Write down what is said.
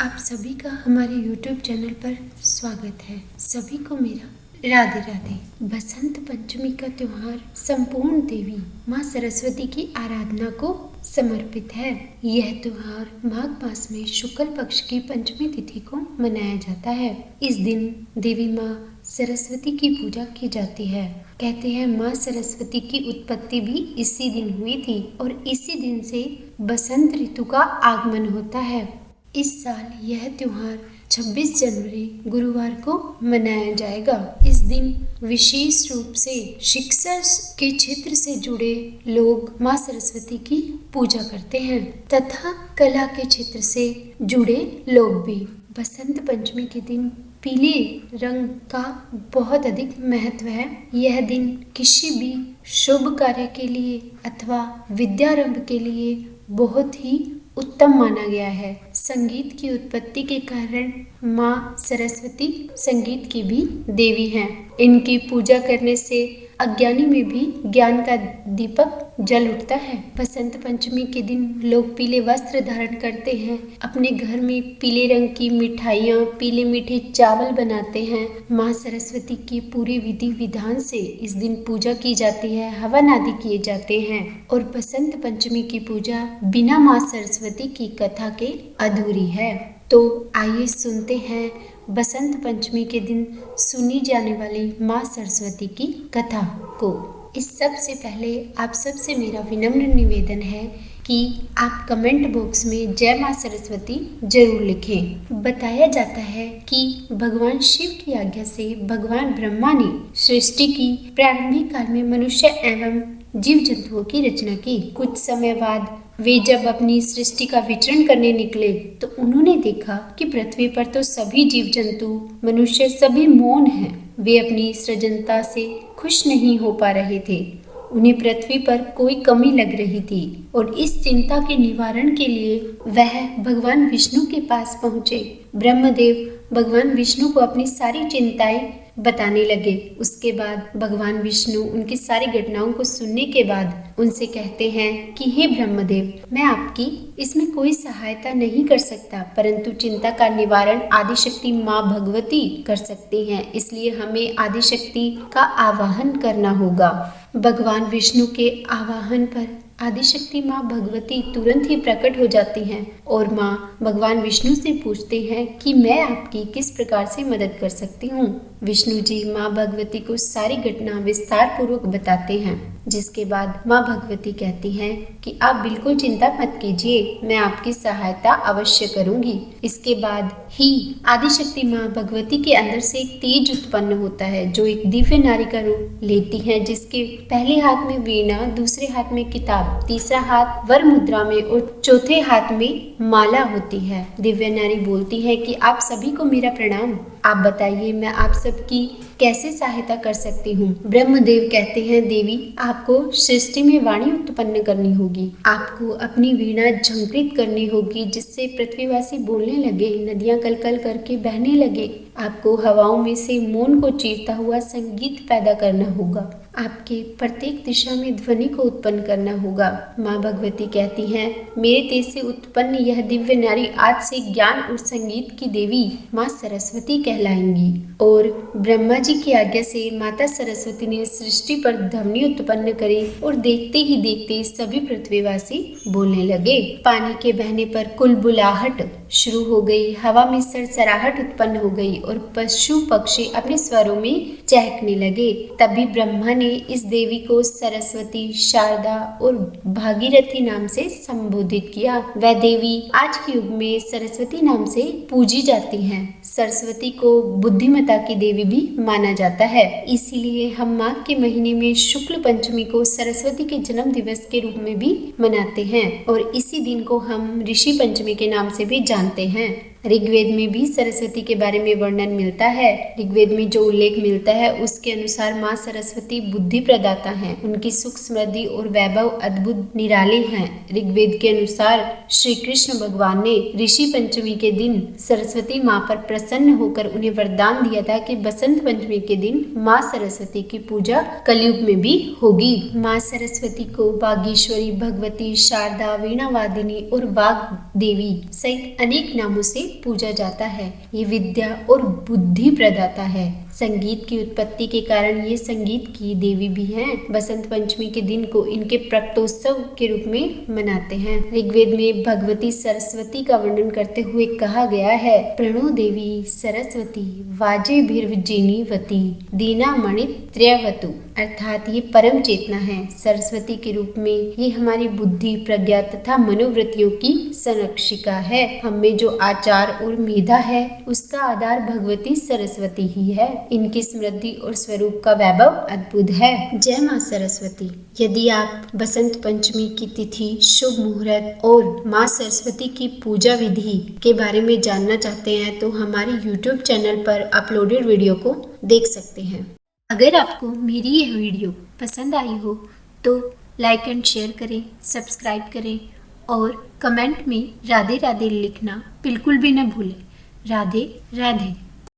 आप सभी का हमारे YouTube चैनल पर स्वागत है। सभी को मेरा राधे राधे। बसंत पंचमी का त्योहार संपूर्ण देवी माँ सरस्वती की आराधना को समर्पित है। यह त्योहार माघ मास में शुक्ल पक्ष की पंचमी तिथि को मनाया जाता है। इस दिन देवी माँ सरस्वती की पूजा की जाती है। कहते हैं माँ सरस्वती की उत्पत्ति भी इसी दिन हुई थी और इसी दिन से बसंत ऋतु का आगमन होता है। इस साल यह त्योहार 26 जनवरी गुरुवार को मनाया जाएगा। इस दिन विशेष रूप से शिक्षा के क्षेत्र से जुड़े लोग माँ सरस्वती की पूजा करते हैं तथा कला के क्षेत्र से जुड़े लोग भी। बसंत पंचमी के दिन पीले रंग का बहुत अधिक महत्व है। यह दिन किसी भी शुभ कार्य के लिए अथवा विद्यारंभ के लिए बहुत ही उत्तम माना गया है। संगीत की उत्पत्ति के कारण माँ सरस्वती संगीत की भी देवी हैं। इनकी पूजा करने से अज्ञानी में भी ज्ञान का दीपक जल उठता है। बसंत पंचमी के दिन लोग पीले वस्त्र धारण करते हैं। अपने घर में पीले रंग की मिठाइयाँ, पीले मीठे चावल बनाते हैं। माँ सरस्वती की पूरी विधि विधान से इस दिन पूजा की जाती है, हवन आदि किए जाते हैं और बसंत पंचमी की पूजा बिना माँ सरस्वती की कथा के अधूरी है। तो आइए सुनते हैं बसंत पंचमी के दिन सुनी जाने वाली माँ सरस्वती की कथा को। इस सब से पहले आप सबसे मेरा विनम्र निवेदन है कि आप कमेंट बॉक्स में जय माँ सरस्वती जरूर लिखें। बताया जाता है कि भगवान शिव की आज्ञा से भगवान ब्रह्मा ने सृष्टि की प्रारंभिक काल में मनुष्य एवं जीव जंतुओं की रचना की। कुछ समय बाद वे जब अपनी सृष्टि का विचरण करने निकले तो उन्होंने देखा कि पृथ्वी पर तो सभी जीव जंतु, मनुष्य सभी मौन हैं। वे अपनी सृजनता से खुश नहीं हो पा रहे थे। उन्हें पृथ्वी पर कोई कमी लग रही थी और इस चिंता के निवारण के लिए वह भगवान विष्णु के पास पहुँचे। ब्रह्मदेव भगवान विष्णु को अपनी सारी चिंताएं बताने लगे। उसके बाद भगवान विष्णु उनकी सारी घटनाओं को सुनने के बाद उनसे कहते हैं कि हे ब्रह्मदेव, मैं आपकी इसमें कोई सहायता नहीं कर सकता, परंतु चिंता का निवारण आदिशक्ति माँ भगवती कर सकती हैं। इसलिए हमें आदिशक्ति का आवाहन करना होगा। भगवान विष्णु के आवाहन पर आदिशक्ति माँ भगवती तुरंत ही प्रकट हो जाती हैं और माँ भगवान विष्णु से पूछते हैं कि मैं आपकी किस प्रकार से मदद कर सकती हूँ। विष्णु जी माँ भगवती को सारी घटना विस्तार पूर्वक बताते हैं, जिसके बाद माँ भगवती कहती हैं कि आप बिल्कुल चिंता मत कीजिए, मैं आपकी सहायता अवश्य करूंगी। इसके बाद ही आदिशक्ति माँ भगवती के अंदर से एक तेज उत्पन्न होता है जो एक दिव्य नारी का रूप लेती है, जिसके पहले हाथ में वीणा, दूसरे हाथ में किताब, तीसरा हाथ वर मुद्रा में और चौथे हाथ में माला होती है। दिव्य नारी बोलती है कि आप सभी को मेरा प्रणाम। आप बताइए मैं आप सबकी कैसे सहायता कर सकती हूँ। ब्रह्मदेव कहते हैं देवी, आपको सृष्टि में वाणी उत्पन्न करनी होगी। आपको अपनी वीणा झंकृत करनी होगी जिससे पृथ्वीवासी बोलने लगे, नदियाँ कलकल करके बहने लगे। आपको हवाओं में से मौन को चीरता हुआ संगीत पैदा करना होगा। आपके प्रत्येक दिशा में ध्वनि को उत्पन्न करना होगा। माँ भगवती कहती हैं मेरे तेज से उत्पन्न यह दिव्य नारी आज से ज्ञान और संगीत की देवी माँ सरस्वती कहलाएंगी। और ब्रह्मा जी की आज्ञा से माता सरस्वती ने सृष्टि पर ध्वनि उत्पन्न करी और देखते ही देखते सभी पृथ्वीवासी बोलने लगे। पानी के बहने पर कुलबुलाहट शुरू हो गई, हवा में सरसराहट उत्पन्न हो गई और पशु पक्षी अपने स्वरों में चहकने लगे। तभी ब्रह्मा ने इस देवी को सरस्वती, शारदा और भागीरथी नाम से संबोधित किया। वह देवी आज के युग में सरस्वती नाम से पूजी जाती हैं। सरस्वती को बुद्धिमता की देवी भी माना जाता है। इसीलिए हम माघ के महीने में शुक्ल पंचमी को सरस्वती के जन्म दिवस के रूप में भी मनाते हैं और इसी दिन को हम ऋषि पंचमी के नाम से भी जानते हैं। ऋग्वेद में भी सरस्वती के बारे में वर्णन मिलता है। ऋग्वेद में जो उल्लेख मिलता है उसके अनुसार माँ सरस्वती बुद्धि प्रदाता हैं। उनकी सुख समृद्धि और वैभव अद्भुत निराले हैं। ऋग्वेद के अनुसार श्री कृष्ण भगवान ने ऋषि पंचमी के दिन सरस्वती माँ पर प्रसन्न होकर उन्हें वरदान दिया था कि बसंत पंचमी के दिन माँ सरस्वती की पूजा कलयुग में भी होगी। माँ सरस्वती को बागेश्वरी, भगवती, शारदा, वीणावादिनी और वाग देवी सहित अनेक नामों से पूजा जाता है। ये विद्या और बुद्धि प्रदाता है। संगीत की उत्पत्ति के कारण ये संगीत की देवी भी हैं। बसंत पंचमी के दिन को इनके प्रकटोत्सव के रूप में मनाते हैं। ऋग्वेद में भगवती सरस्वती का वर्णन करते हुए कहा गया है, प्रणो देवी सरस्वती वाजे भिर्वजेनीवती दीना मणित्रयवतु, अर्थात ये परम चेतना है। सरस्वती के रूप में ये हमारी बुद्धि, प्रज्ञा तथा मनोवृत्तियों की संरक्षिका है। हमें जो आचार और मेधा है उसका आधार भगवती सरस्वती ही है। इनकी समृद्धि और स्वरूप का वैभव अद्भुत है। जय माँ सरस्वती। यदि आप बसंत पंचमी की तिथि, शुभ मुहूर्त और माँ सरस्वती की पूजा विधि के बारे में जानना चाहते हैं तो हमारे YouTube चैनल पर अपलोडेड वीडियो को देख सकते हैं। अगर आपको मेरी यह वीडियो पसंद आई हो तो लाइक एंड शेयर करें, सब्सक्राइब करें और कमेंट में राधे राधे लिखना बिल्कुल भी न भूलें। राधे राधे।